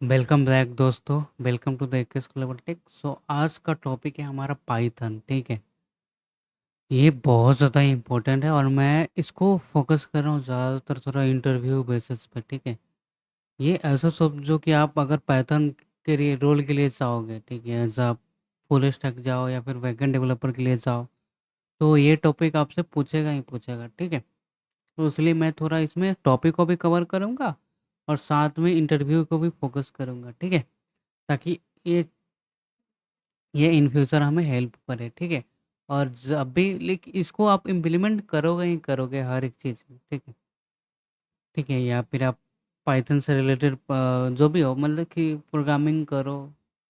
Welcome back दोस्तों। Welcome to the X clever tech. आज का टॉपिक है हमारा पाइथन। ठीक है, ये बहुत ज़्यादा इम्पोर्टेंट है और मैं इसको फोकस कर रहा हूँ ज़्यादातर थोड़ा इंटरव्यू बेसिस पे। ठीक है, ये ऐसा समझो कि आप अगर पाइथन के लिए रोल के लिए जाओगे, ठीक है, एज आप फुल स्टैक जाओ या फिर बैकएंड डेवलपर के लिए जाओ, तो ये टॉपिक आपसे पूछेगा ही पूछेगा। ठीक है, तो इसलिए मैं थोड़ा इसमें टॉपिक को भी कवर करूँगा और साथ में इंटरव्यू को भी फोकस करूँगा। ठीक है, ताकि ये ये इन फ्यूचर हमें हेल्प करे। ठीक है, और जब भी लेकिन इसको आप इम्प्लीमेंट करोगे ही करोगे हर एक चीज़ में। ठीक है, ठीक है, या फिर आप पाइथन से रिलेटेड जो भी हो, मतलब कि प्रोग्रामिंग करो।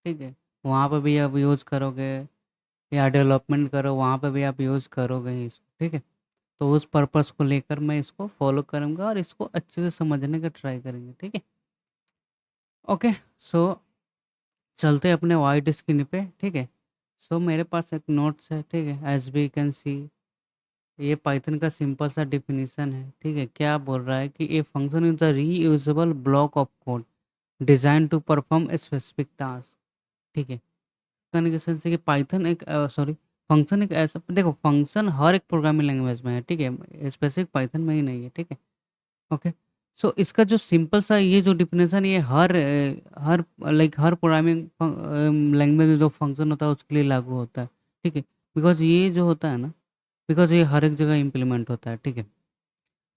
ठीक है, वहाँ पे भी आप यूज़ करोगे, या डेवलपमेंट करो वहाँ पे भी आप यूज़ करोगे ही इसको। ठीक है, तो उस पर्पस को लेकर मैं इसको फॉलो करूँगा और इसको अच्छे से समझने का ट्राई करेंगे। ठीक है, ओके। सो चलते हैं अपने वाइट स्क्रीन पे। ठीक है, सो मेरे पास एक नोट्स है। ठीक है, एज वी कैन सी, ये पाइथन का सिंपल सा डिफिनीशन है। ठीक है, क्या बोल रहा है कि a function is the reusable block of code design to perform a specific task. ठीक है, कहने के सेंस है कि पाइथन एक सॉरी फंक्शन एक ऐसा, देखो फंक्शन हर एक प्रोग्रामिंग लैंग्वेज में है। ठीक है, स्पेसिफिक पाइथन में ही नहीं है। ठीक है, ओके। सो इसका जो सिंपल सा ये जो डिफिनेशन, ये हर लाइक हर प्रोग्रामिंग लैंग्वेज में जो फंक्शन होता है उसके लिए लागू होता है। ठीक है, बिकॉज ये जो होता है ना, बिकॉज ये हर एक जगह इम्प्लीमेंट होता है। ठीक है,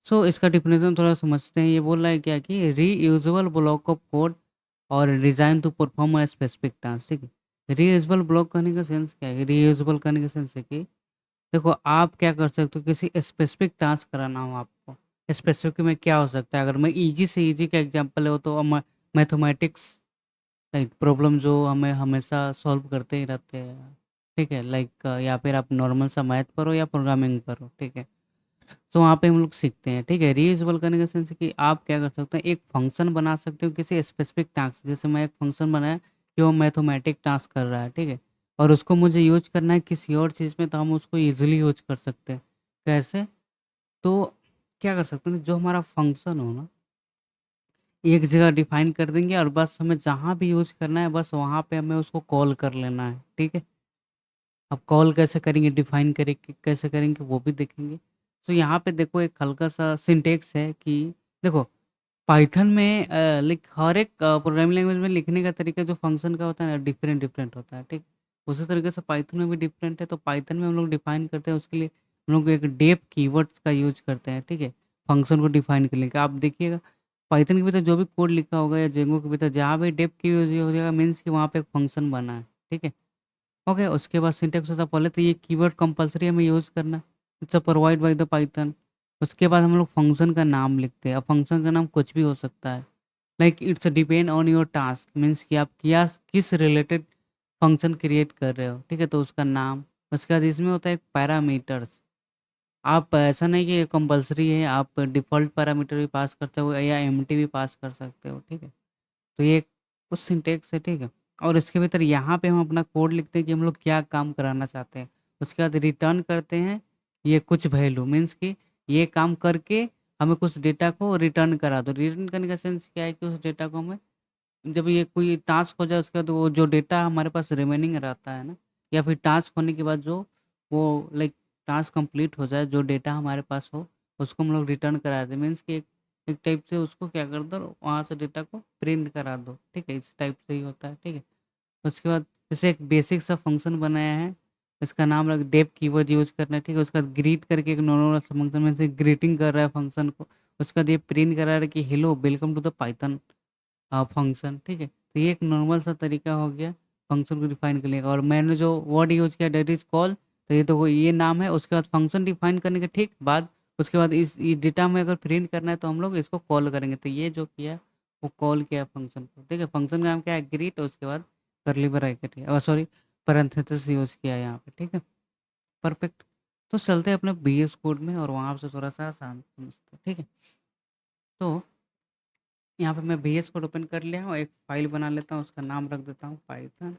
सो इसका डिफिनेशन थोड़ा समझते हैं। ये बोल रहा है क्या कि रीयूजेबल ब्लॉक ऑफ कोड और design to perform a specific task. ठीक है, रीयूजेबल ब्लॉक करने का सेंस क्या है? रीयूजेबल करने का सेंस है कि देखो आप क्या कर सकते हो, किसी स्पेसिफिक टास्क कराना हो आपको। स्पेसिफिक में क्या हो सकता है? अगर मैं इजी से इजी का एग्जांपल हो तो मैथमेटिक्स लाइक प्रॉब्लम जो हमें हमेशा सॉल्व करते ही रहते हैं। ठीक है, लाइक या फिर आप नॉर्मल सा मैथ पढ़ो या प्रोग्रामिंग पढ़ो। ठीक है, तो वहाँ पे हम लोग सीखते हैं। ठीक है, रीयूजेबल करने का सेंस है कि आप क्या कर सकते हैं, एक फंक्शन बना सकते हो किसी स्पेसिफिक टास्क। जैसे मैं एक फंक्शन बनाया कि वो मैथमेटिक टास्क कर रहा है। ठीक है, और उसको मुझे यूज करना है किसी और चीज़ में, तो हम उसको ईजिली यूज कर सकते हैं। कैसे? तो क्या कर सकते हैं, जो हमारा फंक्शन हो ना, एक जगह डिफाइन कर देंगे और बस हमें जहाँ भी यूज करना है बस वहाँ पे हमें उसको कॉल कर लेना है। ठीक है, अब कॉल कैसे करेंगे, डिफाइन करेंगे कैसे करेंगे, वो भी देखेंगे। तो यहाँ पे देखो एक हल्का सा सिंटेक्स है कि देखो पाइथन में लाइक हर एक प्रोग्रामिंग लैंग्वेज में लिखने का तरीका जो फंक्शन का होता है ना, डिफरेंट डिफरेंट होता है। ठीक, उसी तरीके से पाइथन में भी डिफरेंट है। तो पाइथन में हम लोग डिफाइन करते हैं, उसके लिए हम लोग एक डेफ कीवर्ड्स का यूज करते हैं। ठीक है, फंक्शन को डिफाइन करने का आप देखिएगा, पाइथन के भीतर जो भी कोड लिखा होगा या जेंगो के भीतर जहाँ भी डेफ की यूज हो जाएगा, मीन्स कि वहाँ पे एक फंक्शन बना है। ठीक है, ओके। उसके बाद सिंटेक्स होता है, पहले तो ये कीवर्ड कंपलसरी हमें यूज़ करना, it's provide by the Python. उसके बाद हम लोग फंक्शन का नाम लिखते हैं। अब फंक्शन का नाम कुछ भी हो सकता है, like it's depend on your task, means कि आप क्या किस रिलेटेड फंक्शन क्रिएट कर रहे हो। ठीक है, तो उसका नाम। उसके बाद इसमें होता है एक पैरामीटर्स। आप ऐसा नहीं कि कंपलसरी है, आप डिफ़ॉल्ट पैरामीटर भी पास करते हो या एम्प्टी भी पास कर सकते हो। ठीक है, तो ये कुछ सिंटेक्स है। ठीक है, और इसके भीतर यहाँ पे हम अपना कोड लिखते हैं कि हम लोग क्या काम कराना चाहते हैं। उसके बाद रिटर्न करते हैं ये कुछ वैल्यू, मीन्स कि ये काम करके हमें कुछ डेटा को रिटर्न करा दो। रिटर्न करने का सेंस क्या है कि उस डेटा को हमें जब ये कोई टास्क हो जाए उसके बाद वो जो डेटा हमारे पास रिमेनिंग रहता है ना, या फिर टास्क होने के बाद जो वो लाइक टास्क कंप्लीट हो जाए, जो डेटा हमारे पास हो उसको हम लोग रिटर्न करा दें। मीन्स कि एक एक टाइप से उसको क्या कर दो, वहाँ से डेटा को प्रिंट करा दो। ठीक है, इस टाइप से ही होता है। ठीक है, उसके बाद जैसे एक बेसिक सा फंक्शन बनाया है, इसका नाम रख डेप कीवर्ड यूज करना है। ठीक है, उसके बाद ग्रीट करके एक नॉर्मल सा फंक्शन में से ग्रीटिंग कर रहा है फंक्शन को। उसके बाद ये प्रिंट करा रहा है कि hello welcome to the Python function. ठीक है, तो ये एक नॉर्मल सा तरीका हो गया फंक्शन को डिफाइन करने का। और मैंने जो वर्ड यूज़ किया डेट इज़ कॉल, तो ये तो ये नाम है। उसके बाद फंक्शन डिफाइन करने के ठीक बाद उसके बाद इस डेटा में अगर प्रिंट करना है तो हम लोग इसको कॉल करेंगे। तो ये जो किया वो कॉल किया फंक्शन को। ठीक है, फंक्शन का नाम क्या है, ग्रीट। उसके बाद करली ब्रैकेट है, सॉरी पैरेंथेसिस यूज़ किया है यहाँ पे। ठीक है, परफेक्ट। तो चलते हैं अपने बी एस कोड में और वहाँ से थोड़ा सा आसान समझते हैं। ठीक है, तो यहाँ पे मैं VS कोड ओपन कर लिया हूँ, एक फ़ाइल बना लेता हूँ, उसका नाम रख देता हूँ पाइथन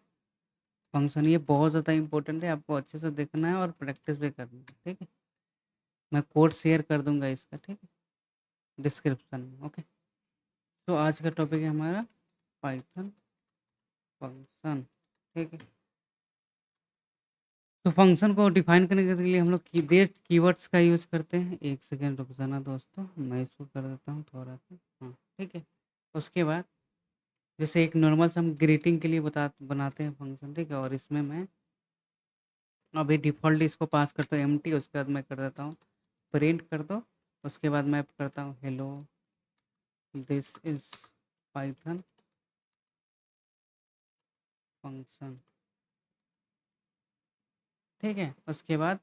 फंक्शन। ये बहुत ज़्यादा इंपॉर्टेंट है, आपको अच्छे से देखना है और प्रैक्टिस भी करनी है। ठीक है, मैं कोड शेयर कर दूंगा इसका। ठीक है, डिस्क्रिप्शन में। ओके, तो आज का टॉपिक है हमारा पाइथन फंक्शन, ठीक है। तो फंक्शन को डिफाइन करने के लिए हम लोग की बेस्ड कीवर्ड्स का यूज़ करते हैं। एक सेकेंड रुक जाना दोस्तों, मैं इसको कर देता हूँ थोड़ा सा। हाँ, ठीक है। उसके बाद जैसे एक नॉर्मल सा हम ग्रीटिंग के लिए बनाते हैं फंक्शन, ठीक है। और इसमें मैं अभी डिफ़ॉल्ट इसको पास करता हूँ एम्प्टी, उसके बाद मैं कर देता हूँ प्रिंट कर दो। उसके बाद मैं करता हूँ hello this is Python function, ठीक है। उसके बाद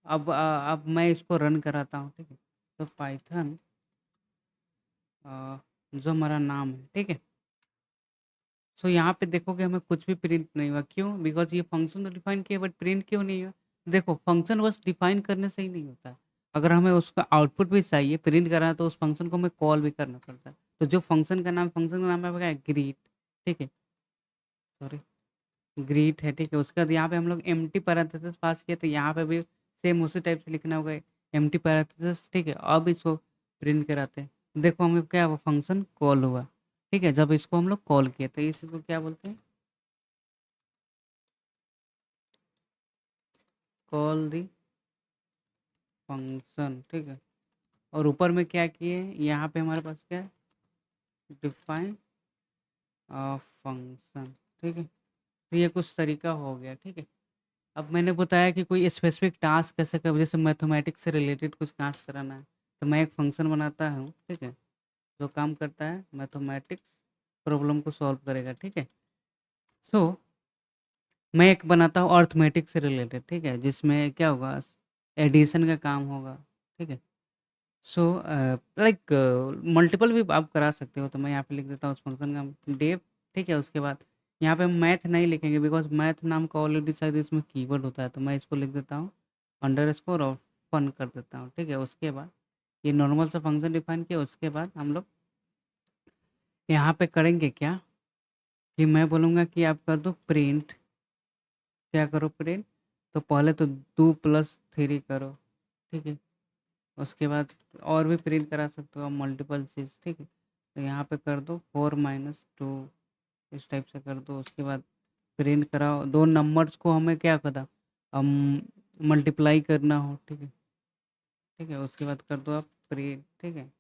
अब मैं इसको रन कराता हूँ, ठीक है। तो पाइथन जो हमारा नाम है, ठीक है। सो यहाँ पे देखोगे हमें कुछ भी प्रिंट नहीं हुआ, क्यों? बिकॉज़ ये फंक्शन तो डिफाइन किया बट प्रिंट क्यों नहीं हुआ? देखो फंक्शन बस डिफाइन करने से ही नहीं होता है। अगर हमें उसका आउटपुट भी चाहिए, प्रिंट करना है, तो उस फंक्शन को हमें कॉल भी करना पड़ता है। तो जो फंक्शन का नाम है क्या है? ग्रीट, ठीक है। सॉरी, ग्रीट है, ठीक है। उसके बाद यहाँ पे हम लोग एम्प्टी पैरेंथेसिस पास किए, तो यहाँ पे भी सेम उसी टाइप से लिखना होगा, एम्प्टी पैरेंथेसिस, ठीक है। अब इसको प्रिंट कराते हैं। देखो हमें क्या वो फंक्शन कॉल हुआ, ठीक है। जब इसको हम लोग कॉल किए तो इसको क्या बोलते हैं? कॉल दी फंक्शन, ठीक है। और ऊपर में क्या किए? यहाँ पे हमारे पास क्या है? डिफाइन फंक्शन, ठीक है। तो ये कुछ तरीका हो गया, ठीक है। अब मैंने बताया कि कोई स्पेसिफिक टास्क कैसे कर, जैसे मैथमेटिक्स से रिलेटेड कुछ टास्क कराना है, तो मैं एक फंक्शन बनाता हूँ, ठीक है। जो काम करता है मैथमेटिक्स प्रॉब्लम को सॉल्व करेगा, ठीक है। सो मैं एक बनाता हूँ अर्थमेटिक से रिलेटेड, ठीक है, जिसमें क्या होगा? एडिशन का काम होगा, ठीक है। सो लाइक मल्टीपल भी आप करा सकते हो, तो मैं यहाँ पे लिख देता हूँ उस फंक्शन का डेव, ठीक है। उसके बाद यहाँ पे हम मैथ नहीं लिखेंगे, बिकॉज मैथ नाम का ऑलरेडी शायद इसमें कीवर्ड होता है, तो मैं इसको लिख देता हूँ अंडरस्कोर और फन कर देता हूँ, ठीक है। उसके बाद ये नॉर्मल सा फंक्शन डिफाइन किया। उसके बाद हम लोग यहाँ पे करेंगे क्या कि मैं बोलूँगा कि आप कर दो प्रिंट, क्या करो प्रिंट। तो पहले तो 2+3 करो, ठीक है। उसके बाद और भी प्रिंट करा सकते हो आप मल्टीपल चीज़, ठीक है। तो यहाँ पे कर दो 4-2, इस टाइप से कर दो। उसके बाद प्रिंट कराओ, दो नंबर्स को हमें क्या करना, हम मल्टीप्लाई करना हो, ठीक है, ठीक है। उसके बाद कर दो आप प्रिंट, ठीक है।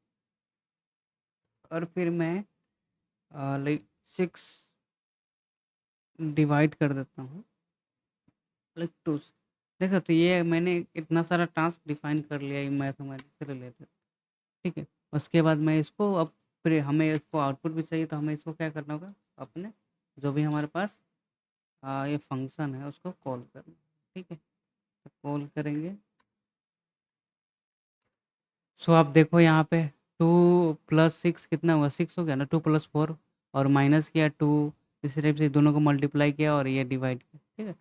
और फिर मैं लाइक 6 डिवाइड कर देता हूँ, लाइक 2। देखो तो ये मैंने इतना सारा टास्क डिफाइन कर लिया ये मैथमेटिक्स से रिलेटेड, ठीक है। उसके बाद मैं इसको अब फिर हमें इसको आउटपुट भी चाहिए, तो हमें इसको क्या करना होगा? अपने जो भी हमारे पास ये फंक्शन है उसको कॉल करना, ठीक है। तो कॉल करेंगे। सो आप देखो यहाँ पे 2+6 कितना हुआ? 6 हो गया ना। 2+4 और माइनस किया 2, इसी टाइप से दोनों को मल्टीप्लाई किया और ये डिवाइड किया, ठीक है।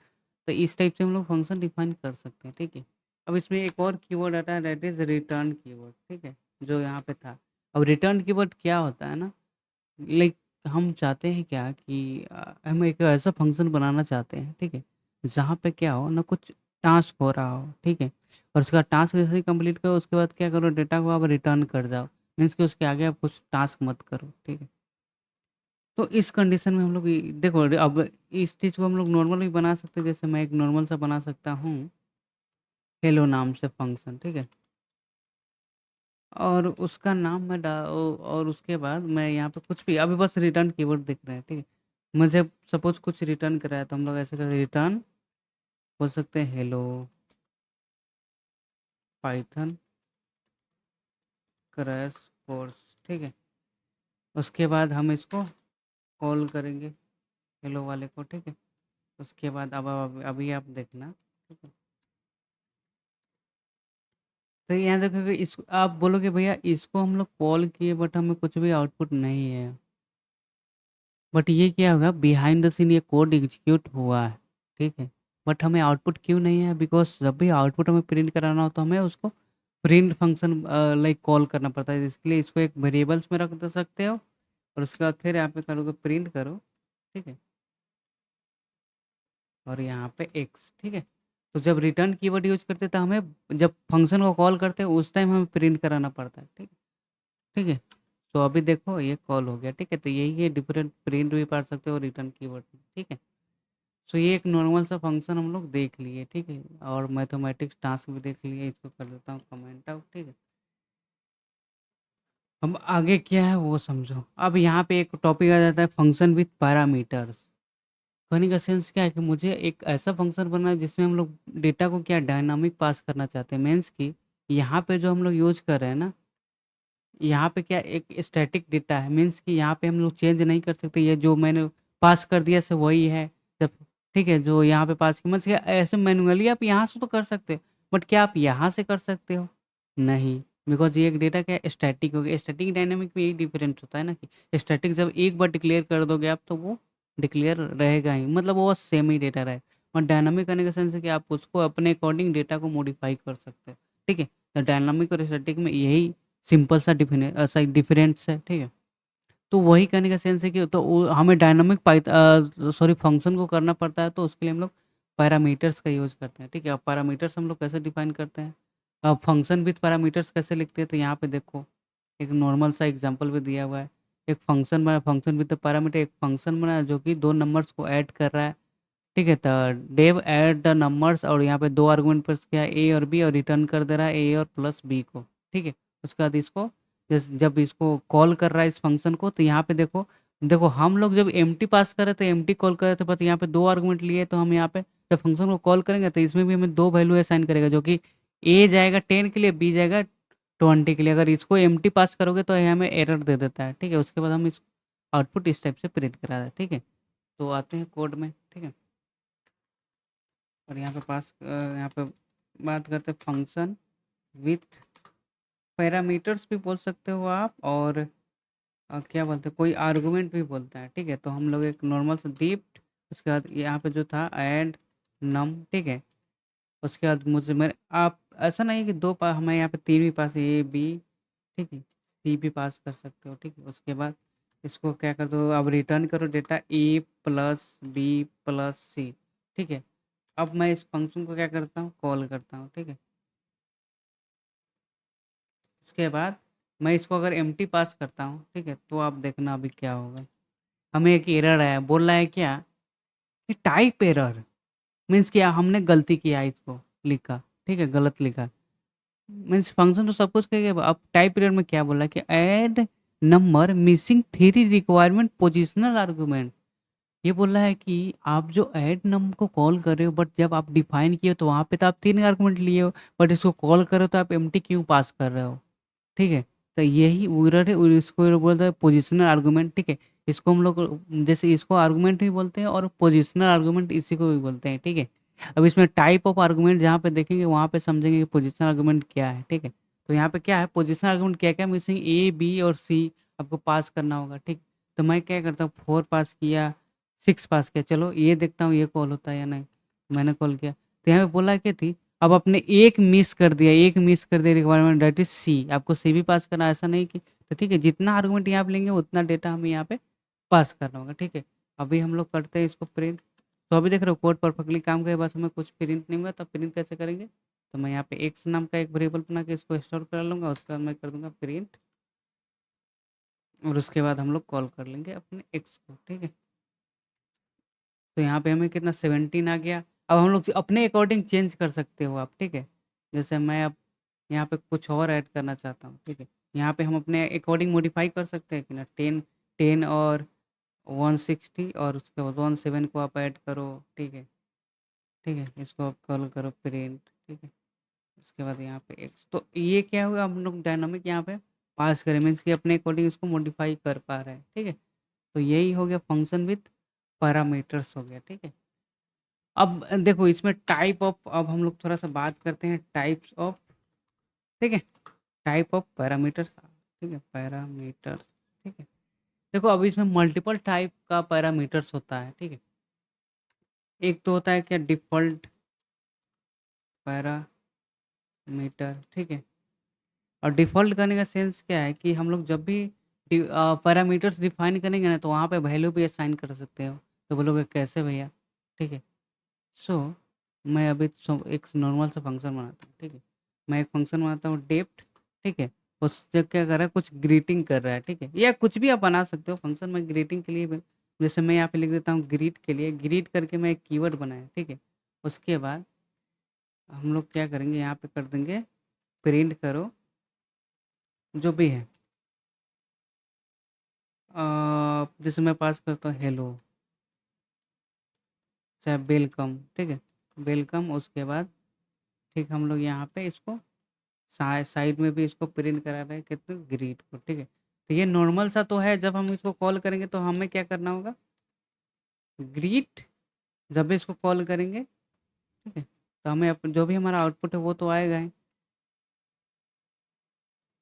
तो इस टाइप से हम लोग फंक्शन डिफाइन कर सकते हैं, ठीक है। अब इसमें एक और कीवर्ड आता है, दैट इज़ रिटर्न कीवर्ड, ठीक है, जो यहाँ पे था। अब रिटर्न कीवर्ड क्या होता है ना, लाइक हम चाहते हैं क्या कि हम एक ऐसा फंक्शन बनाना चाहते हैं, ठीक है, जहाँ पे क्या हो ना, कुछ टास्क हो रहा हो, ठीक है। और उसका टास्क जैसे ही कंप्लीट करो, उसके बाद क्या करो, डेटा को आप रिटर्न कर जाओ। मीन्स कि उसके आगे आप कुछ टास्क मत करो, ठीक है। तो इस कंडीशन में हम लोग देखो अब इस चीज़ को हम लोग नॉर्मल भी बना सकते हैं। जैसे मैं एक नॉर्मल सा बना सकता हूँ हेलो नाम से फंक्शन, ठीक है। और उसका नाम मैं और उसके बाद मैं यहाँ पे कुछ भी अभी बस रिटर्न कीवर्ड दिख रहे हैं, ठीक है। मुझे सपोज कुछ रिटर्न कराया, तो हम लोग ऐसे करते रिटर्न बोल सकते हैं हेलो पाइथन क्रैश कोर्स, ठीक है। उसके बाद हम इसको कॉल करेंगे हेलो वाले को, ठीक है। उसके बाद अब अभी आप देखना, ठीक है। तो यहाँ देखोगे इस आप बोलोगे भैया इसको हम लोग कॉल किए बट हमें कुछ भी आउटपुट नहीं है। बट ये क्या होगा, बिहाइंड द सीन ये कोड एग्जीक्यूट हुआ है, ठीक है। बट हमें आउटपुट क्यों नहीं है? बिकॉज जब भी आउटपुट हमें प्रिंट कराना हो तो हमें उसको प्रिंट फंक्शन लाइक कॉल करना पड़ता है। इसके लिए इसको एक वेरिएबल्स में रख दे सकते हो और उसके बाद फिर यहाँ पे करोगे प्रिंट करो, ठीक है। और यहाँ पे एक्स, ठीक है। तो जब रिटर्न कीवर्ड यूज करते हैं तो हमें जब फंक्शन को कॉल करते हैं उस टाइम हमें प्रिंट कराना पड़ता है, ठीक है, ठीक है। सो अभी देखो ये कॉल हो गया, ठीक है। तो यही है डिफरेंट, प्रिंट भी पढ़ सकते हो रिटर्न कीवर्ड में, ठीक है। सो ये एक नॉर्मल सा फंक्शन हम लोग देख लिए, ठीक है। और मैथमेटिक्स टास्क भी देख लिए, इसको कर देता हूँ कमेंट आउट, ठीक है। अब आगे क्या है वो समझो। अब यहाँ पे एक टॉपिक आ जाता है फंक्शन विथ पैरामीटर्स। कहने का सेंस क्या है कि मुझे एक ऐसा फंक्शन बनना है जिसमें हम लोग डेटा को क्या डायनामिक पास करना चाहते हैं। मीन्स कि यहाँ पे जो हम लोग यूज कर रहे हैं ना, यहाँ पे क्या एक स्टैटिक डेटा है। मीन्स कि यहाँ पे हम लोग चेंज नहीं कर सकते, ये जो मैंने पास कर दिया से वही है। जब ठीक है, जो यहाँ पे पास किया मतलब ऐसे मैनुअली आप यहाँ से तो कर सकते हो, बट क्या आप यहाँ से कर सकते हो? नहीं। बिकॉज ये एक डेटा क्या स्टैटिक हो गया। स्टैटिक डायनामिक में यही डिफरेंस होता है ना कि स्टैटिक जब एक बार डिक्लेयर कर दोगे आप तो वो डिक्लेयर रहेगा ही, मतलब वो सेम ही डेटा रहे। और डायनामिक करने का सेंस है कि आप उसको अपने अकॉर्डिंग डेटा को मॉडिफाई कर सकते हो, ठीक है। तो डायनामिक और स्टैटिक में यही सिंपल सा डिफरेंस है, ठीक है। तो वही कहने का सेंस है कि तो हमें डायनामिक सॉरी फंक्शन को करना पड़ता है, तो उसके लिए हम लोग पैरामीटर्स का यूज़ करते हैं, ठीक है। अब पैरामीटर्स हम लोग कैसे डिफाइन करते हैं, अब फंक्शन विथ पैरामीटर्स कैसे लिखते हैं, तो यहाँ पे देखो एक नॉर्मल सा एग्जांपल भी दिया हुआ है। एक फंक्शन बना, फंक्शन विद पैरामीटर, एक फंक्शन बना है जो कि दो नंबर्स को ऐड कर रहा है, ठीक है। तो डेव ऐड द नंबर्स, और यहाँ पे दो आर्गुमेंट पर किया ए और बी, और रिटर्न कर दे रहा है ए और प्लस बी को, ठीक है। उसके बाद इसको जब इसको कॉल कर रहा है इस फंक्शन को, तो यहाँ पे देखो देखो हम लोग जब एम टी पास कर रहे थे, एम टी कॉल कर रहे थे, बट यहाँ पे दो आर्गुमेंट लिए, तो हम यहाँ पे जब फंक्शन को कॉल करेंगे तो इसमें भी हमें दो वैल्यू असाइन करेगा, जो कि ए जाएगा 10 के लिए, बी जाएगा 20 के लिए। अगर इसको एम टी पास करोगे तो ये हमें एरर दे देता है, ठीक है। उसके बाद हम इस आउटपुट इस टाइप से प्रिंट करा रहे हैं, ठीक है। तो आते हैं कोड में, ठीक है। और यहाँ पे यहाँ पे बात करते हैं फंक्शन विथ पैरामीटर्स भी बोल सकते हो आप, और क्या बोलते हैं, कोई आर्गुमेंट भी बोलता है, ठीक है। तो हम लोग एक नॉर्मल सा डिप्ट, उसके बाद यहाँ पे जो था ऐड नम, ठीक है। उसके बाद मुझे मेरे आप ऐसा नहीं है कि दो पा हमें यहाँ पे तीन भी पास है, ए बी, ठीक है, सी भी पास कर सकते हो, ठीक है। उसके बाद इसको क्या कर दो, अब रिटर्न करो डेटा ए प्लस बी प्लस सी, ठीक है। अब मैं इस फंक्शन को क्या करता हूँ, कॉल करता हूँ, ठीक है। उसके बाद मैं इसको अगर एम्प्टी पास करता हूँ, ठीक है, तो आप देखना अभी क्या होगा। हमें एक एरर आया, बोल रहा है क्या कि टाइप एरर। मीन्स क्या, हमने गलती किया इसको लिखा, ठीक है, गलत लिखा। मीन्स फंक्शन तो सब कुछ करेगा। अब टाइप एरर में क्या बोला कि add number missing three requirement positional argument. ये बोल रहा है कि आप जो ऐड नम को कॉल कर रहे हो, बट जब आप डिफाइन किए हो तो वहाँ पे तो आप तीन आर्गुमेंट लिए हो, बट इसको कॉल कर रहे हो तो आप एम्प्टी क्यों पास कर रहे हो, ठीक है। तो यही एरर है, और इसको बोलते हैं पोजिशनल आर्गुमेंट, ठीक है। इसको हम लोग जैसे इसको आर्गुमेंट भी बोलते हैं और पोजिशनल आर्गुमेंट इसी को भी बोलते हैं, ठीक है। अब इसमें टाइप ऑफ आर्गुमेंट जहाँ पे देखेंगे वहाँ पे समझेंगे कि पोजिशनल आर्गुमेंट क्या है, ठीक है। तो यहाँ पे क्या है, पोजिशनल आर्गुमेंट क्या क्या मिसिंग ए बी और सी आपको पास करना होगा, ठीक। तो मैं क्या करता हूँ, 4 पास किया, 6 पास किया, चलो ये देखता हूँ ये कॉल होता है या नहीं। मैंने कॉल किया, तो यहाँ पे बोला क्या थी, अब आपने एक मिस कर दिया, एक मिस कर दिया रिक्वायरमेंट, दैट इज सी। आपको सी भी पास करना, ऐसा नहीं कि, तो ठीक है, जितना आर्गुमेंट यहाँ पे लेंगे उतना डेटा हमें यहाँ पे पास करना होगा, ठीक है। अभी हम लोग करते हैं इसको प्रिंट। तो अभी देख रहे हो कोड परफेक्टली काम करे, बस हमें कुछ प्रिंट नहीं हुआ, तो प्रिंट कैसे करेंगे, तो मैं यहाँ पे एक्स नाम का एक वेरिएबल बना के इसको स्टोर कर लूँगा। उसके बाद मैं कर दूंगा प्रिंट, और उसके बाद हम लोग कॉल कर लेंगे अपने एक्स को, ठीक है। तो यहाँ पे हमें कितना 17 आ गया। अब हम लोग अपने अकॉर्डिंग चेंज कर सकते हो आप, ठीक है। जैसे मैं अब यहाँ पे कुछ और ऐड करना चाहता हूँ, ठीक है। यहाँ पे हम अपने अकॉर्डिंग मॉडिफाई कर सकते हैं कि ना, 10 और 160, और उसके बाद 17 को आप ऐड करो, ठीक है। ठीक है, इसको आप कॉल करो प्रिंट, ठीक है। उसके बाद यहाँ पे एक्स, तो ये क्या हुआ, हम लोग डायनामिक यहाँ पे पास करें, मीन्स कि अपने अकॉर्डिंग इसको मॉडिफाई कर पा रहे हैं, ठीक है। तो यही हो गया फंक्शन विथ पैरामीटर्स हो गया, ठीक है। अब देखो इसमें टाइप ऑफ, अब हम लोग थोड़ा सा बात करते हैं टाइप्स ऑफ, ठीक है, टाइप ऑफ पैरामीटर्स, ठीक है, पैरामीटर्स, ठीक है। देखो अभी इसमें मल्टीपल टाइप का पैरामीटर्स होता है, ठीक है। एक तो होता है क्या, डिफॉल्ट पैरामीटर, ठीक है। और डिफ़ॉल्ट करने का सेंस क्या है कि हम लोग जब भी पैरामीटर्स डिफाइन करेंगे ना, तो वहाँ पे वैल्यू भी असाइन कर सकते हो। तो बोलोगे कैसे भैया, ठीक है। सो मैं अभी एक नॉर्मल सा फंक्शन बनाता हूँ, ठीक है। मैं एक फंक्शन बनाता हूँ डेप्ट, ठीक है। उससे क्या कर रहा है, कुछ ग्रीटिंग कर रहा है, ठीक है, या कुछ भी आप बना सकते हो फंक्शन में ग्रीटिंग के लिए जैसे मैं यहाँ पे लिख देता हूँ ग्रीट के लिए, ग्रीट करके मैं एक कीवर्ड बनाया, ठीक है। उसके बाद हम लोग क्या करेंगे, यहाँ पे कर देंगे प्रिंट करो जो भी है, जैसे मैं पास करता हूँ हेलो, चाहे वेलकम, ठीक है, वेलकम। उसके बाद ठीक हम लोग यहाँ पे इसको साइड में भी इसको प्रिंट करा रहे हैं कितने ग्रीट को, ठीक है। तो ये नॉर्मल सा तो है, जब हम इसको कॉल करेंगे तो हमें क्या करना होगा, ग्रीट, जब भी इसको कॉल करेंगे, ठीक है, तो हमें जो भी हमारा आउटपुट है वो तो आएगा ही।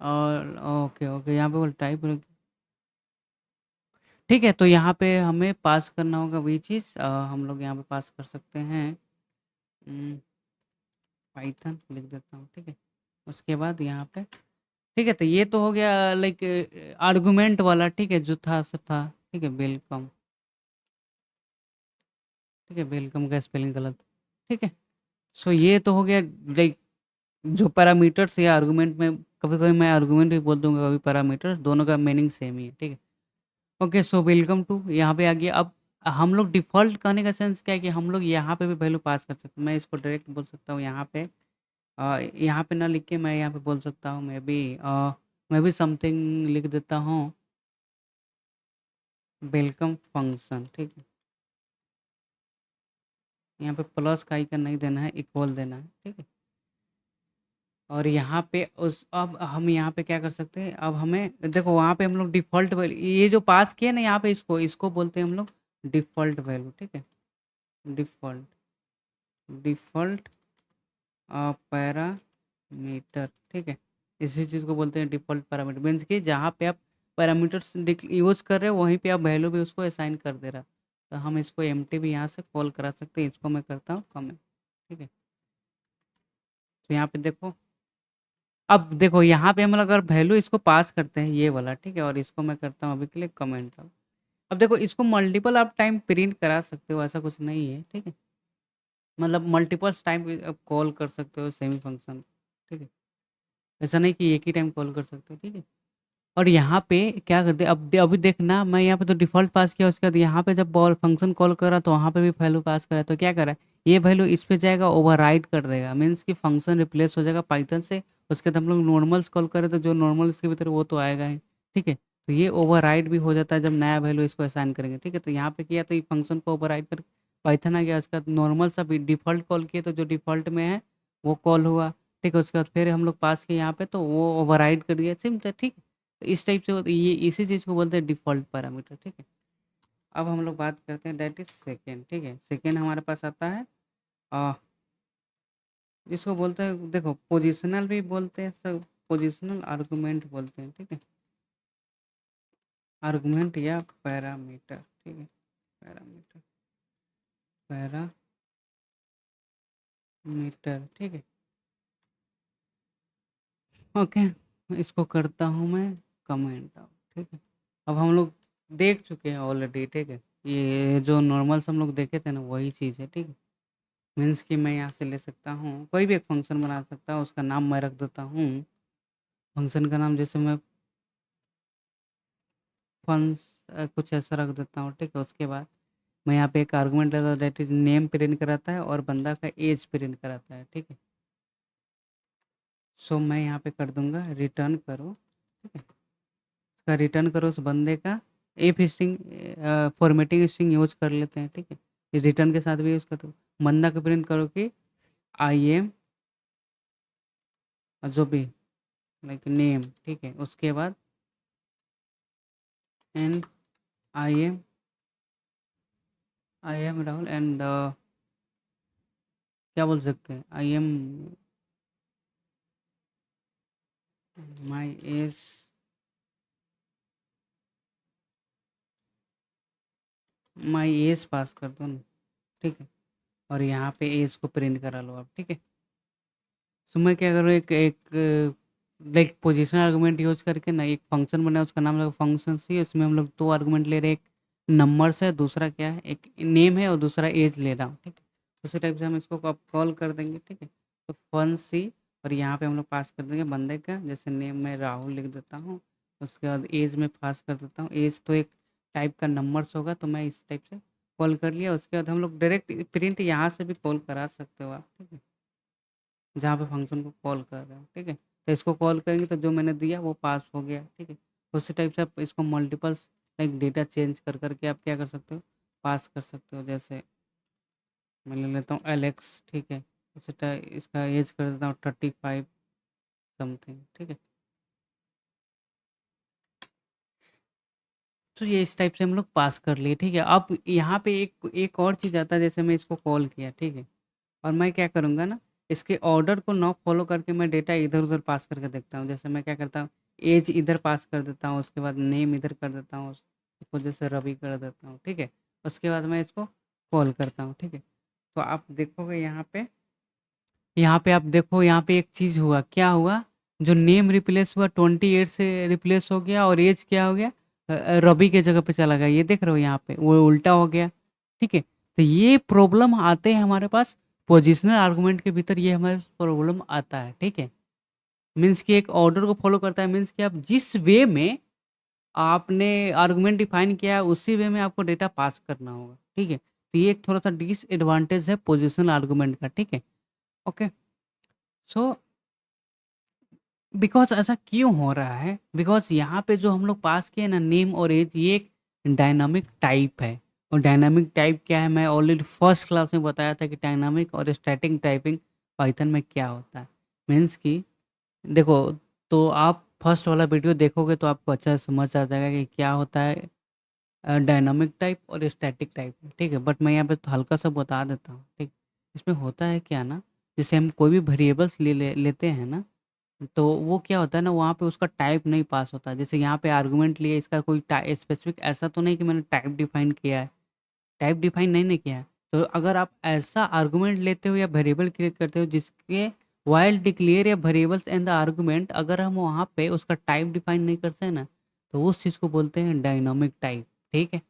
और ओके ओके, यहाँ पे वो टाइप, ठीक है, तो यहाँ पे हमें पास करना होगा वही चीज़, हम लोग यहाँ पे पास कर सकते हैं पाइथन लिख देता हूँ, ठीक है। उसके बाद यहाँ पे ठीक है, तो ये तो हो गया लाइक आर्गुमेंट वाला, ठीक है, जो था सो था, ठीक है, वेलकम, ठीक है, वेलकम का स्पेलिंग गलत, ठीक है। सो ये तो हो गया लाइक जो पैरामीटर्स या आर्गुमेंट में, कभी कभी मैं आर्गुमेंट भी बोल दूंगा, कभी पैरामीटर्स, दोनों का मीनिंग सेम ही है, ठीक है। ओके, सो वेलकम टू यहाँ पे आ गया। अब हम लोग डिफ़ॉल्ट कहने का सेंस क्या है कि हम लोग यहाँ पे भी वैल्यू पास कर सकते हैं। मैं इसको डायरेक्ट बोल सकता हूँ यहाँ पे, यहाँ पे ना लिख के मैं यहाँ पे बोल सकता हूँ, मैं भी समथिंग लिख देता हूँ, वेलकम फंक्शन, ठीक है। यहाँ पे प्लस का आइकन नहीं देना है, इक्वल देना है, ठीक है। और यहाँ पे उस अब हम यहाँ पे क्या कर सकते हैं, अब हमें देखो वहाँ पे हम लोग डिफ़ॉल्ट वैल्यू ये जो पास किया ना यहाँ पे, इसको इसको बोलते हैं हम लोग डिफ़ॉल्ट वैल्यू, ठीक है। डिफ़ॉल्ट डिफ़ॉल्ट पैरामीटर, ठीक है। इसी चीज़ को बोलते हैं डिफ़ॉल्ट पैरामीटर, मीन्स कि जहाँ पे आप पैरामीटर्स यूज़ कर रहे हो वहीं पे आप वैल्यू भी उसको असाइन कर दे रहा। तो हम इसको एम्प्टी भी यहाँ से कॉल करा सकते हैं, इसको मैं करता हूँ कमेंट, ठीक है। तो यहाँ पे देखो, अब देखो यहाँ पे हम अगर वैल्यू इसको पास करते हैं ये वाला, ठीक है, और इसको मैं करता हूँ अभी के लिए कमेंट। अब देखो इसको मल्टीपल आप टाइम प्रिंट करा सकते हो, ऐसा कुछ नहीं है, ठीक है। मतलब मल्टीपल्स टाइम आप कॉल कर सकते हो सेमी फंक्शन, ठीक है। ऐसा नहीं कि एक ही टाइम कॉल कर सकते हो, ठीक है। और यहाँ पे क्या करते हैं, अभी देखना, मैं यहाँ पे तो डिफ़ॉल्ट पास किया, उसके बाद यहाँ पे जब बॉल फंक्शन कॉल करा तो वहाँ पे भी वैल्यू पास करा, तो क्या करा, ये वैल्यू इस पे जाएगा, ओवरराइड कर देगा, मीन्स कि फंक्शन रिप्लेस हो जाएगा पाइथन से। उसके बाद हम लोग नॉर्मल्स कॉल करें तो जो नॉर्मल इसके भीतर वो तो आएगा ही, ठीक है। तो ये ओवरराइड भी हो जाता है जब नया वैल्यू इसको असाइन करेंगे, ठीक है। तो यहाँ पे किया तो ये फंक्शन को ओवरराइड कर पाइथन आ गया, उसके बाद नॉर्मल सा भी डिफ़ॉल्ट कॉल किए तो जो डिफ़ॉल्ट में है वो कॉल हुआ, ठीक है। उसके बाद फिर हम लोग पास किए यहाँ पे तो वो ओवरराइड कर दिया, सिंपल, ठीक है। तो इस टाइप से ये इसी चीज़ को बोलते हैं डिफ़ॉल्ट पैरामीटर, ठीक है। अब हम लोग बात करते हैं दैट इज़ सेकेंड, ठीक है। सेकेंड हमारे पास आता है, अ, इसको बोलते हैं, देखो पोजिशनल भी बोलते हैं सब, पोजिशनल आर्गूमेंट बोलते हैं, ठीक है। आर्गूमेंट या पैरामीटर, ठीक है, पैरामीटर, पैरामीटर, ठीक है। ओके, इसको करता हूँ मैं कमेंट आउट, ठीक है। अब हम लोग देख चुके हैं ऑलरेडी, ठीक है। ये जो नॉर्मल्स हम लोग देखे थे ना वही चीज़ है, ठीक है। मीन्स कि मैं यहाँ से ले सकता हूँ, कोई भी एक फंक्शन बना सकता हूँ, उसका नाम मैं रख देता हूँ, फंक्शन का नाम जैसे मैं फंस कुछ ऐसा रख देता हूँ, ठीक है। उसके बाद मैं यहाँ पे एक आर्गुमेंट लेता हूँ दैट इज़ नेम प्रिंट कराता है और बंदा का एज प्रिंट कराता है, ठीक है। सो मैं यहाँ पे कर दूंगा रिटर्न करो, ठीक है। उसका रिटर्न करो उस बंदे का if string, formatting string use कर लेते हैं, ठीक है। इस रिटर्न के साथ भी यूज़ करते हो, बंदा का प्रिंट करो कि आई एम जो भी लाइक नेम, ठीक है। उसके बाद and I am Rahul and क्या बोल सकते हैं, I am my age, my age pass कर दो ना, ठीक है। और यहाँ पे एज को प्रिंट करा लो आप, ठीक है। सो मैं क्या करूँ, एक एक लाइक पोजिशन आर्गूमेंट यूज करके ना एक फंक्शन बना, उसका नाम लगा फंक्शन सी, उसमें हम लोग दो आर्गूमेंट ले रहे हैं, एक नंबर्स है, दूसरा क्या है, एक नेम है और दूसरा एज ले रहा हूँ, ठीक है। उसी टाइप से हम इसको अब कॉल कर देंगे, ठीक है। तो फन सी और यहाँ पे हम लोग पास कर देंगे बंदे का, जैसे नेम में राहुल लिख देता हूँ। उसके बाद एज में पास कर देता हूँ, एज तो एक टाइप का नंबर्स होगा, तो मैं इस टाइप से कॉल कर लिया। उसके बाद हम लोग डायरेक्ट प्रिंट यहाँ से भी कॉल करा सकते हो आप, ठीक है, जहाँ पे फंक्शन को कॉल कर रहे हो, ठीक है। तो इसको कॉल करेंगे तो जो मैंने दिया वो पास हो गया, ठीक है। उसी टाइप से आप इसको मल्टीपल्स लाइक डेटा चेंज कर करके आप क्या कर सकते हो, पास कर सकते हो। जैसे मैं ले लेता हूँ एलेक्स, ठीक है। इसका एज कर देता हूँ 35 समथिंग, ठीक है। तो ये इस टाइप से हम लोग पास कर लिए, ठीक है। अब यहाँ पे एक एक और चीज़ आता है, जैसे मैं इसको कॉल किया, ठीक है, और मैं क्या करूँगा ना, इसके ऑर्डर को ना फॉलो करके मैं डेटा इधर उधर पास करके देखता हूँ। जैसे मैं क्या करता हूँ, एज इधर पास कर देता हूँ, उसके बाद नेम इधर कर देता हूँ, उसको जैसे रवि कर देता हूँ, ठीक है। उसके बाद मैं इसको कॉल करता हूँ, ठीक है। तो आप देखोगे यहाँ पे आप देखो, यहाँ पे एक चीज़ हुआ, क्या हुआ, जो नेम रिप्लेस हुआ 28 से रिप्लेस हो गया, और एज क्या हो गया, रवि के जगह पे चला गया। ये देख रहे हो, यहाँ पे वो उल्टा हो गया, ठीक है। तो ये प्रॉब्लम आते हैं हमारे पास पोजिशनल आर्गुमेंट के भीतर, ये हमारे प्रॉब्लम आता है, ठीक है। मीन्स कि एक ऑर्डर को फॉलो करता है, मीन्स कि आप जिस वे में आपने आर्गुमेंट डिफाइन किया है उसी वे में आपको डेटा पास करना होगा, ठीक है। तो ये एक थोड़ा सा डिसएडवांटेज है पोजिशनल आर्गुमेंट का, ठीक है। ओके। सो बिकॉज़ ऐसा क्यों हो रहा है? बिकॉज़ यहाँ पे जो हम लोग पास किए ना, नेम और एज, ये एक डायनामिक टाइप है। और डायनामिक टाइप क्या है, मैं ऑलरेडी फर्स्ट क्लास में बताया था कि डायनामिक और स्टैटिक टाइपिंग पाइथन में क्या होता है। मीन्स कि देखो, तो आप फर्स्ट वाला वीडियो देखोगे तो आपको अच्छा से समझ आ जाएगा कि क्या होता है डायनामिक टाइप और स्टैटिक टाइप, ठीक है। बट मैं यहाँ पे तो हल्का सा बता देता हूँ, ठीक। इसमें होता है क्या ना, जैसे हम कोई भी वेरिएबल्स लेते हैं ना, तो वो क्या होता है ना, वहाँ पे उसका टाइप नहीं पास होता। जैसे यहाँ पे आर्गुमेंट लिए, इसका कोई स्पेसिफिक ऐसा तो नहीं कि मैंने टाइप डिफाइन किया है, टाइप डिफाइन नहीं किया है। तो अगर आप ऐसा आर्गुमेंट लेते हो या वेरिएबल क्रिएट करते हो जिसके वाइल डिक्लेयर या वेरिएबल्स एंड द आर्गुमेंट, अगर हम वहाँ पे उसका टाइप डिफाइन नहीं करते हैं ना, तो उस चीज़ को बोलते हैं डायनामिक टाइप, ठीक है।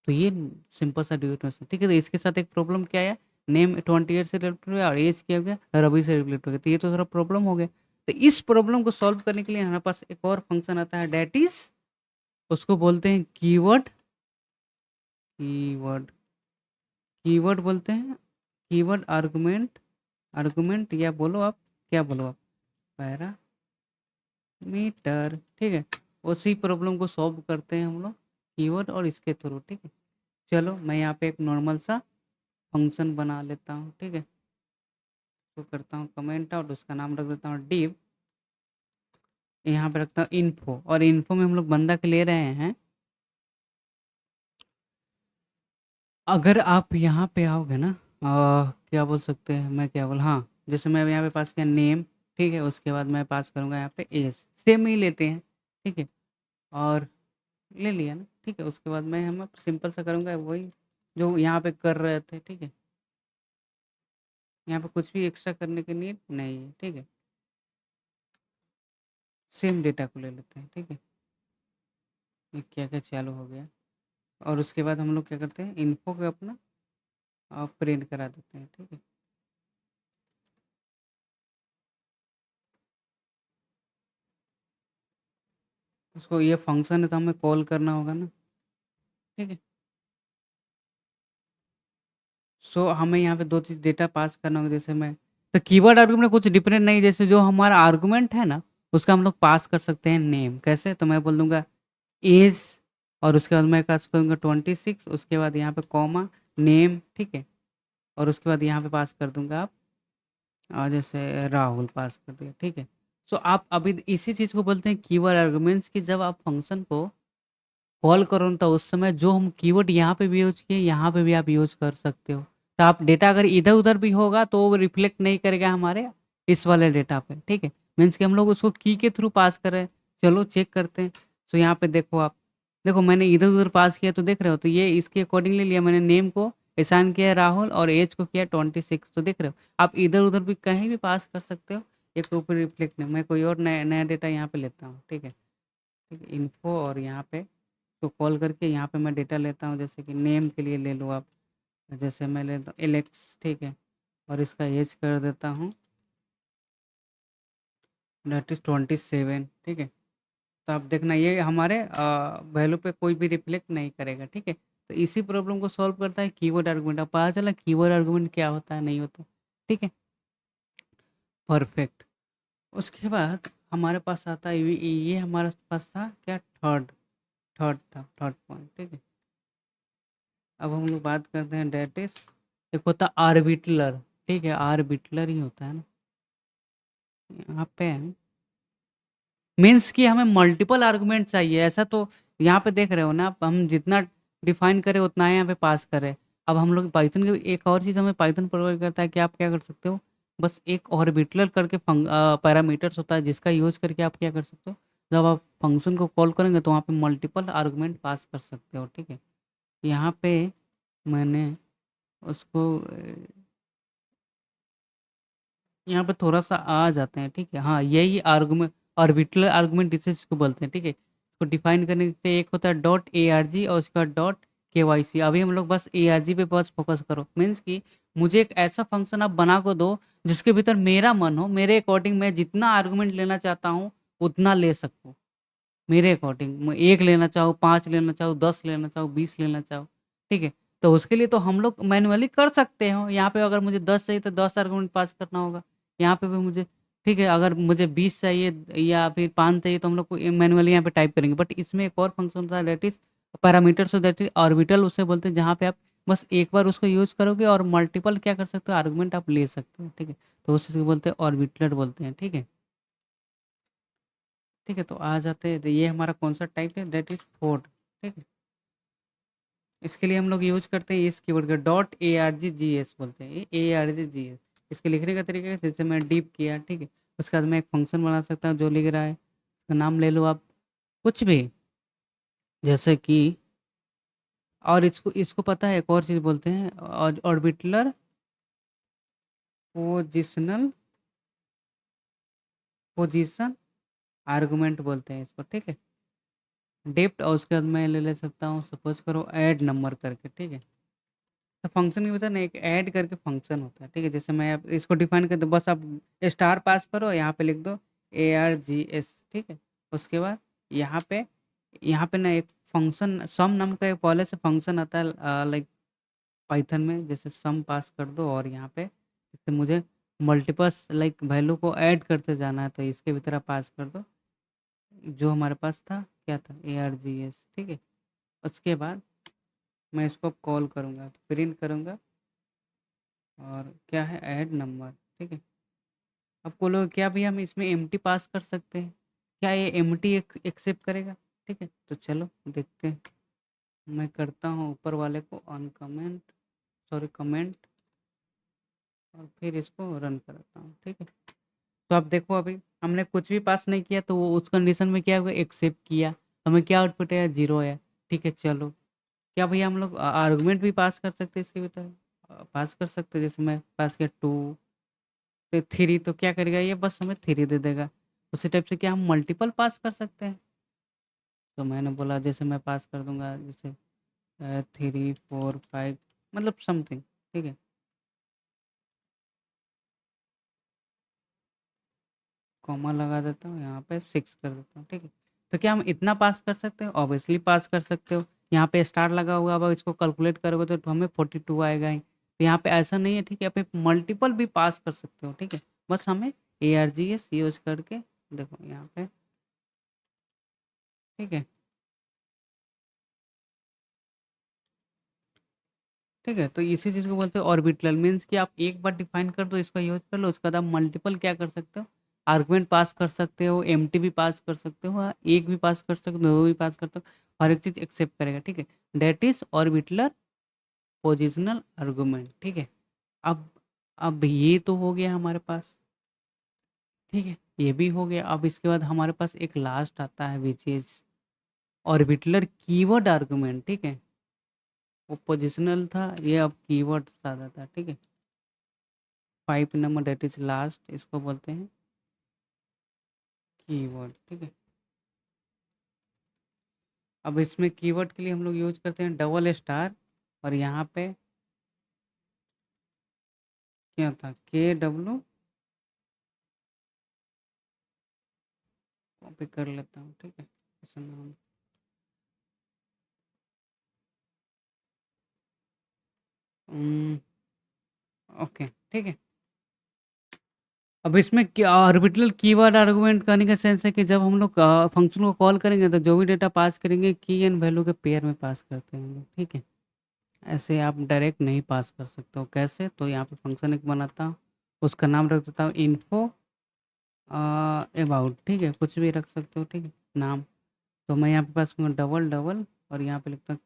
तो ये सिंपल सा डिफरेंस है, ठीक है। तो इसके साथ एक प्रॉब्लम क्या है, नेम 28 से रिलेटेड हो गया और एज क्या हो गया, रवि से रिलेटेड हो गया। तो ये तो थोड़ा प्रॉब्लम हो गया। तो इस प्रॉब्लम को सॉल्व करने के लिए हमारे पास एक और फंक्शन आता है, डेट इज, उसको बोलते हैं कीवर्ड। कीवर्ड कीवर्ड बोलते हैं, कीवर्ड आर्गुमेंट, आर्गुमेंट या बोलो आप, क्या बोलो आप, पैरामीटर, ठीक है। उसी प्रॉब्लम को सॉल्व करते हैं हम लोग कीवर्ड और इसके थ्रू, ठीक है। चलो मैं यहाँ पे एक नॉर्मल सा फंक्शन बना लेता हूँ, ठीक है। तो करता हूँ कमेंट आउट, उसका नाम रख देता हूँ डिव। यहाँ पे रखता हूँ इन्फो, और इन्फो में हम लोग बंदा के ले रहे हैं। अगर आप यहाँ पे आओगे ना, क्या बोल सकते हैं, मैं क्या बोल, हाँ, जैसे मैं यहाँ पे पास किया नेम, ठीक है। उसके बाद मैं पास करूँगा यहाँ पे एज, सेम ही लेते हैं, ठीक है। और ले लिया ना, ठीक है। उसके बाद मैं हम सिंपल सा करूँगा वही जो यहाँ पे कर रहे थे, ठीक है। यहाँ पे कुछ भी एक्स्ट्रा करने की नीड नहीं है, ठीक है। सेम डेटा को ले लेते हैं, ठीक है। ये क्या क्या चालू हो गया, और उसके बाद हम लोग क्या करते हैं, इन्फो को अपना प्रिंट करा देते हैं, ठीक है। उसको ये फंक्शन है तो हमें कॉल करना होगा ना, ठीक है। सो हमें यहाँ पे दो चीज़ डेटा पास करना होगा, जैसे मैं, तो कीवर्ड आर्गुमेंट में कुछ डिफरेंट नहीं, जैसे जो हमारा आर्गुमेंट है ना, उसका हम लोग पास कर सकते हैं नेम, कैसे, तो मैं बोल दूंगा एज, और उसके बाद मैं पास करूँगा 26, उसके बाद यहाँ पे कॉमा नेम, ठीक है। और उसके बाद यहाँ पे पास कर दूंगा आप जैसे राहुल पास कर दिया, ठीक है। सो आप अभी इसी चीज़ को बोलते हैं कीवर्ड आर्गुमेंट्स, की जब आप फंक्शन को कॉल करो ना, तो उस समय जो हम कीवर्ड यहाँ पे भी यूज किए, यहाँ पे भी आप यूज कर सकते हो। तो आप डेटा अगर इधर उधर भी होगा तो वो रिफ्लेक्ट नहीं करेगा हमारे इस वाले डेटा पे, ठीक है। मीन्स कि हम लोग उसको की के थ्रू पास कर रहे हैं। चलो चेक करते हैं। तो यहाँ पे देखो आप, देखो मैंने इधर उधर पास किया तो देख रहे हो, तो ये इसके अकॉर्डिंगली लिया मैंने, नेम को असाइन किया है राहुल और एज को किया 26, तो देख रहे हो आप इधर उधर भी कहीं भी पास कर सकते हो। एक ऊपर रिफ्लेक्ट नहीं, मैं कोई और नया नया डेटा यहाँ पे लेता हूँ, ठीक है। ठीक है, इन्फो, और यहाँ पे तो कॉल करके यहाँ पे मैं डेटा लेता हूँ, जैसे कि नेम के लिए ले लो आप, जैसे मैं लेता हूँ एलेक्स, ठीक है। और इसका एज कर देता हूँ दैट इज़ 27, ठीक है? तो आप देखना ये हमारे वैल्यू पे कोई भी रिफ्लेक्ट नहीं करेगा, ठीक है? तो इसी प्रॉब्लम को सॉल्व करता है कीवर्ड आर्गुमेंट। अब पता चला कीवर्ड आर्गुमेंट क्या होता है, नहीं होता, ठीक है? परफेक्ट। उसके बाद हमारे पास आता है ये हमारे पास था क्या, थर्ड थर्ड था, थर्ड पॉइंट, ठीक है? अब हम लोग बात करते हैं दैट इज़, एक होता है आर्बिट्रर, ठीक है? आर्बिट्रर ही होता है ना, यहाँ पे मीन्स कि हमें मल्टीपल आर्गुमेंट चाहिए। ऐसा तो यहाँ पे देख रहे हो ना आप, हम जितना डिफाइन करें उतना ही यहाँ पे पास करें। अब हम लोग पाइथन की एक और चीज़ हमें पाइथन प्रोवाइड करता है कि आप क्या कर सकते हो, बस एक ऑर्बिटल करके पैरामीटर्स होता है जिसका यूज़ करके आप क्या कर सकते हो, जब आप फंक्शन को कॉल करेंगे तो वहाँ पे मल्टीपल आर्गुमेंट पास कर सकते हो, ठीक है? यहाँ पे मैंने उसको यहाँ पे थोड़ा-सा आ जाते हैं, ठीक है? हाँ, यही ऑर्बिटल आर्गुमेंट इसको बोलते हैं, ठीक है? इसको डिफाइन करने के लिए एक होता है डॉट एआरजी और उसके बाद डॉट केवाईसी। अभी हम लोग बस एआरजी पे बस फोकस करो। मीन्स कि मुझे एक ऐसा फंक्शन आप बना के दो, जिसके भीतर मेरा मन हो, मेरे अकॉर्डिंग मैं जितना आर्गुमेंट लेना चाहता हूँ, उतना ले सकूँ। मेरे अकॉर्डिंग मैं 1 लेना चाहूँ, 5 लेना चाहूँ, 10 लेना चाहूँ, 20 लेना चाहूँ, ठीक है? तो उसके लिए तो हम लोग मैनुअली कर सकते हो। यहाँ पे अगर मुझे 10 चाहिए तो 10 आर्गुमेंट पास करना होगा। यहाँ पे भी मुझे, ठीक है, अगर मुझे 20 चाहिए या फिर 5 चाहिए तो हम लोग को मैनुअली यहाँ पे टाइप करेंगे। बट इसमें एक और फंक्शन होता है that is parameter, so that is orbital उसे बोलते हैं, जहाँ पे आप बस एक बार उसको यूज़ करोगे और मल्टीपल क्या कर सकते हो, आर्गुमेंट आप ले सकते हो, ठीक है? तो उसी को बोलते हैं ऑर्बिटलर बोलते हैं, ठीक है? ठीक है, तो आ जाते हैं, तो ये हमारा कौन-सा टाइप है, दैट इज़ फोर्थ, ठीक है? इसके लिए हम लोग यूज़ करते हैं इस कीवर्ड का डॉट arggs बोलते हैं, ये arggs। इसके लिखने का तरीका है, जैसे मैं डीप किया, ठीक है? उसके बाद मैं एक फंक्शन बना सकता हूँ जो लिख रहा है, उसका नाम ले लो आप, कुछ भी, जैसे कि, और इसको इसको पता है एक और चीज़ बोलते हैं ऑर्बिटलर पोजिशनल पोजीशन आर्गुमेंट बोलते हैं इसको, ठीक है? डेप्थ, और उसके बाद मैं ले सकता हूँ, सपोज़ करो ऐड नंबर करके, ठीक है? तो फंक्शन की होता है ना, एक ऐड करके फंक्शन होता है, ठीक है? जैसे मैं अब इसको डिफाइन कर दूँ, बस आप स्टार पास करो, यहाँ पे लिख दो ARGS, ठीक है? उसके बाद यहाँ पे यहाँ पे ना एक फंक्शन सम नाम का एक पहले से फंक्शन आता है लाइक पाइथन में, जैसे सम पास कर दो और यहाँ पे जैसे मुझे मल्टीपल्स लाइक वैल्यू को ऐड करते जाना है तो इसके भी तरह पास कर दो, जो हमारे पास था क्या था, ARGS, ठीक है? उसके बाद मैं इसको अब कॉल करूँगा, प्रिंट करूँगा और क्या है, ऐड नंबर, ठीक है? अब बोलोगे क्या भैया हम इसमें एम्प्टी पास कर सकते हैं? क्या ये एम्प्टी एक्सेप्ट करेगा? ठीक है, तो चलो देखते हैं। मैं करता हूँ ऊपर वाले को ऑन कमेंट, सॉरी कमेंट, और फिर इसको रन करता हूँ, ठीक है? तो अब देखो अभी हमने कुछ भी पास नहीं किया तो वो उस कंडीशन में क्या हुआ, एक्सेप्ट किया। हमें क्या आउटपुट है, 0 है, ठीक है? चलो, क्या भैया हम लोग आर्गुमेंट भी पास कर सकते हैं इसके भीतर? पास कर सकते हैं, जैसे मैं पास किया 2 तो 3, तो क्या करेगा ये, बस हमें 3 दे देगा। उसी टाइप से क्या हम मल्टीपल पास कर सकते हैं? तो मैंने बोला जैसे मैं पास कर दूँगा, जैसे 3 4 5 मतलब समथिंग, ठीक है? कॉमा लगा देता हूँ, यहाँ पे 6 कर देता हूँ, ठीक है? तो क्या हम इतना पास कर सकते हो? ऑब्वियसली पास कर सकते हो। यहाँ पे स्टार लगा हुआ है, अब इसको कैलकुलेट करोगे तो हमें 42 आएगा ही। तो यहाँ पे ऐसा नहीं है, ठीक है? आप मल्टीपल भी पास कर सकते हो, ठीक है? बस हमें ARGS यूज़ करके देखो यहाँ पे, ठीक है? ठीक है, तो इसी चीज़ को बोलते हैं ऑर्बिटल, मीन्स कि आप एक बार डिफाइन कर दो, इसका यूज़ कर लो, उसके बाद आप मल्टीपल क्या कर सकते हो, आर्गुमेंट पास कर सकते हो, एम्प्टी भी पास कर सकते हो, एक भी पास कर सकते हो, दो भी पास करते हो, हर एक चीज़ एक्सेप्ट करेगा, ठीक है? दैट इज ऑर्बिटलर पोजिशनल आर्गुमेंट, ठीक है? अब अब ये तो हो गया हमारे पास, ठीक है? ये भी हो गया। अब इसके बाद हमारे पास एक लास्ट आता है विच इज ऑर्बिटलर कीवर्ड आर्गुमेंट, ठीक है? वो पोजिशनल था, ये अब कीवर्ड ज़्यादा था, ठीक है? 5 नंबर दैट इज लास्ट, इसको बोलते हैं कीवर्ड, ठीक है? अब इसमें कीवर्ड के लिए हम लोग यूज करते हैं डबल स्टार, और यहाँ पे क्या था, KW कॉपी कर लेता हूँ, ठीक है, ऐसा नाम। ओके, ठीक है। अब इसमें क्या ऑर्बिटल कीवर्ड आर्गुमेंट करने का सेंस है कि जब हम लोग फंक्शन को कॉल करेंगे तो जो भी डेटा पास करेंगे की एंड वैल्यू के पेयर में पास करते हैं हम लोग, ठीक है। ऐसे आप डायरेक्ट नहीं पास कर सकते हो। कैसे? तो यहाँ पे फंक्शन एक बनाता हूँ, उसका नाम रख देता हूँ इन्फो अबाउट, ठीक है, कुछ भी रख सकते हो, ठीक है, नाम। तो मैं यहाँ पे पास करूँगा डबल डबल और यहाँ पे लिखता हूँ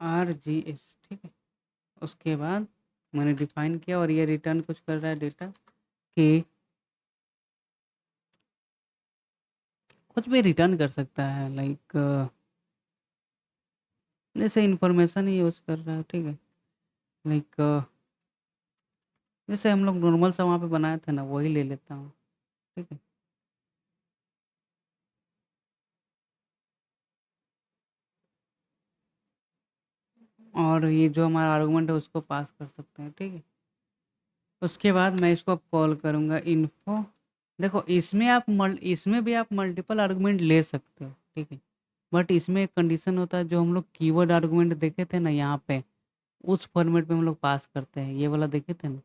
KWARGS, ठीक है। उसके बाद मैंने डिफाइन किया और ये रिटर्न कुछ कर रहा है डेटा कि कुछ भी रिटर्न कर सकता है, लाइक जैसे इन्फॉर्मेशन ही यूज़ कर रहा है, ठीक है, लाइक जैसे हम लोग नॉर्मल सा वहाँ पे बनाए थे ना, वही ले लेता हूँ, ठीक है। और ये जो हमारा आर्गुमेंट है उसको पास कर सकते हैं, ठीक है। उसके बाद मैं इसको अब कॉल करूँगा इन्फो। देखो इसमें भी आप मल्टीपल आर्गुमेंट ले सकते हो, ठीक है। बट इसमें एक कंडीशन होता है, जो हम लोग कीवर्ड आर्गुमेंट देखे थे ना यहाँ पे, उस फॉर्मेट में हम लोग पास करते हैं, ये वाला देखे थे ना,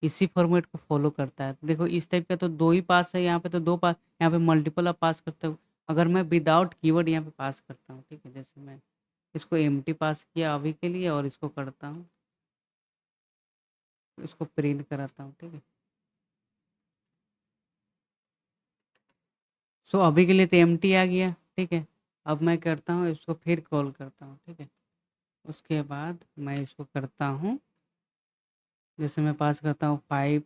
इसी फॉर्मेट को फॉलो करता है। देखो इस टाइप का तो दो ही पास है, यहाँ पे तो दो पास, यहाँ पे मल्टीपल आप पास करते हो। अगर मैं विदाउट कीवर्ड यहाँ पे पास करता हूँ, ठीक है, जैसे मैं इसको एम्प्टी पास किया अभी के लिए और इसको करता हूँ, इसको प्रिंट कराता हूँ, ठीक है। सो अभी के लिए तो एम्प्टी आ गया, ठीक है। अब मैं करता हूँ इसको फिर कॉल करता हूँ, ठीक है। उसके बाद मैं इसको करता हूँ, जैसे मैं पास करता हूँ 5,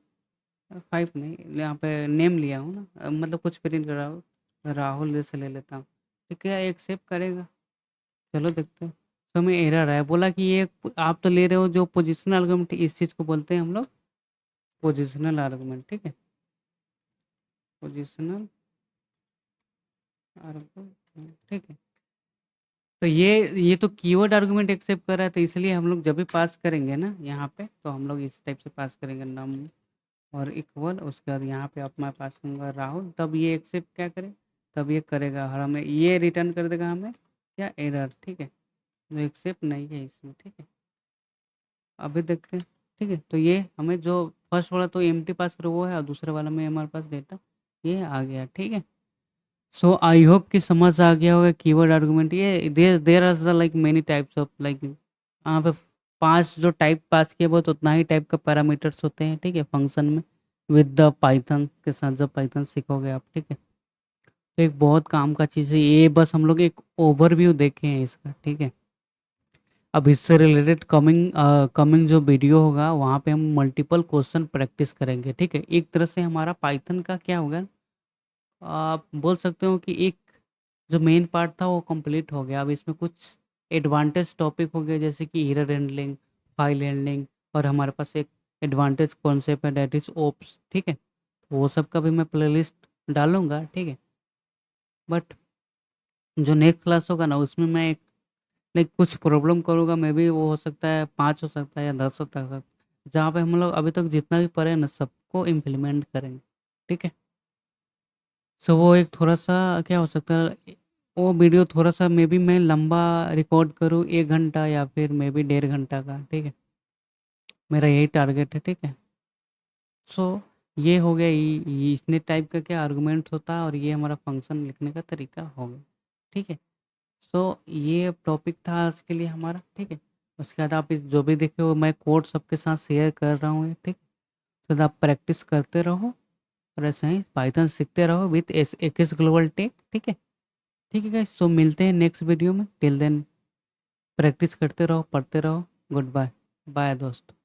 5 नहीं, यहाँ पे नेम लिया हूँ ना, मतलब कुछ प्रिंट कर रहा हूँ, राहुल जैसे ले लेता हूँ, ठीक है, एक्सेप्ट करेगा। चलो देखते हैं। तो मैं एरर है, बोला कि ये आप तो ले रहे हो जो पोजिशनल आर्गुमेंट, इस चीज़ को बोलते हैं हम लोग पोजिशनल आर्गुमेंट, ठीक है, पोजिशनल आर्गुमेंट, ठीक है। तो ये तो कीवर्ड आर्गुमेंट एक्सेप्ट कर रहा है, तो इसलिए हम लोग जब भी पास करेंगे ना यहाँ पे, तो हम लोग इस टाइप से पास करेंगे नम और इक्वल, उसके बाद यहाँ पे आप मैं पास करूँगा राहुल, तब ये एक्सेप्ट क्या करे, तब ये करेगा और हमें ये रिटर्न कर देगा हमें क्या, एरर, ठीक है, जो एक्सेप्ट नहीं है इसमें, ठीक है। अभी देखते हैं, ठीक है। तो ये हमें जो फर्स्ट वाला तो एम्प्टी पास करो वो है, और दूसरे वाला में हमारे पास डेटा ये आ गया, ठीक है। सो आई होप कि समझ आ गया होगा कीवर्ड आर्गुमेंट। ये there are the like many types of, like यहाँ पे 5 जो टाइप पास किए बहुत उतना ही टाइप का पैरामीटर्स होते हैं, ठीक है, फंक्शन में विद द पाइथन के साथ जब पाइथन सीखोगे आप, ठीक है। तो एक बहुत काम का चीज़ है ये, बस हम लोग एक ओवरव्यू देखे हैं इसका, ठीक है। अब इससे रिलेटेड कमिंग कमिंग जो वीडियो होगा वहाँ पे हम मल्टीपल क्वेश्चन प्रैक्टिस करेंगे, ठीक है। एक तरह से हमारा पाइथन का क्या होगा, आप बोल सकते हो कि एक जो मेन पार्ट था वो कंप्लीट हो गया। अब इसमें कुछ एडवांटेज टॉपिक हो गया, जैसे कि एरर हैंडलिंग, फाइल हैंडलिंग, और हमारे पास एक एडवांटेज कॉन्सेप्ट है दैट इज ओप्स, ठीक है। वो सब का भी मैं प्लेलिस्ट डालूंगा, ठीक है। बट जो नेक्स्ट क्लास होगा ना उसमें मैं एक लाइक कुछ प्रॉब्लम करूँगा, मे बी वो हो सकता है 5 हो सकता है या 10 हो सकता है, जहाँ पे हम लोग अभी तक जितना भी पढ़े ना सबको इम्प्लीमेंट करेंगे, ठीक है। सो वो एक थोड़ा-सा क्या हो सकता है, वो वीडियो थोड़ा-सा मे बी मैं लंबा रिकॉर्ड करूँ 1 घंटा या फिर मे बी डेढ़ घंटा का, ठीक है। मेरा यही टारगेट है, ठीक है। सो ये हो गया, ये इतने टाइप का क्या आर्गुमेंट होता है और ये हमारा फंक्शन लिखने का तरीका हो गया, ठीक है। सो ये टॉपिक था आज के लिए हमारा, ठीक है। उसके बाद आप इस जो भी देखे हो मैं कोड सबके साथ शेयर कर रहा हूँ, ठीक। तो आप प्रैक्टिस करते रहो और ऐसे ही पाइथन सीखते रहो विथ एस ग्लोबल टेक, ठीक है। ठीक है गाइस, तो मिलते हैं नेक्स्ट वीडियो में, टिल देन प्रैक्टिस करते रहो, पढ़ते रहो। गुड बाय, बाय दोस्तों।